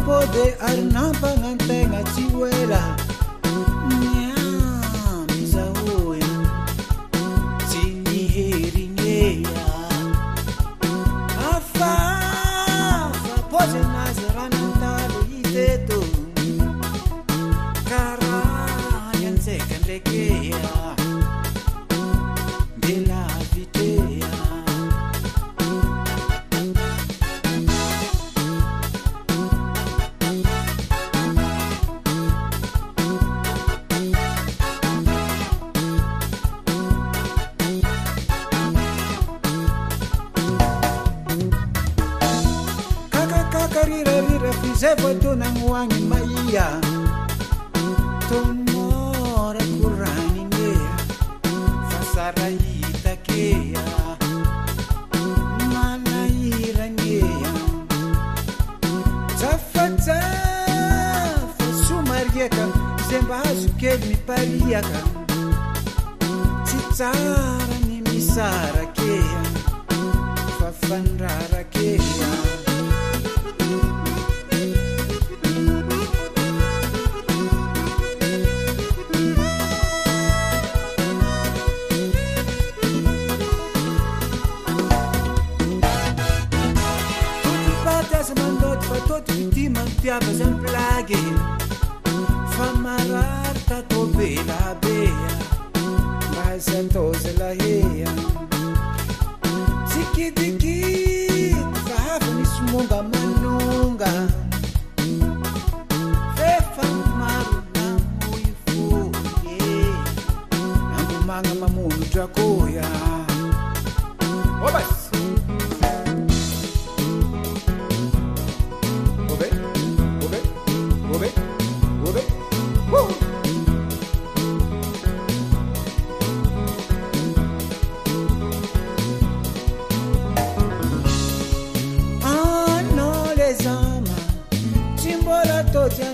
Pode arnapa ngantenga chiwela nyamiza uya chini heringeya afa pose nazarana talo iteto karanya nsekandekeya dela vitea Rira fizevo tunangwangi maiya tomora kurani ngeya fasara itakeya mana ira ngeya tafata fasumarieka zemba azukeli mipariaka titsara ni misara keya fafanrara keya Piava sem plaghe famarata to bela bea mas entose la hea sikidiki fahafa nismunga manunga fefa maru na muifu nangu manga mamunu drakoya obas Toja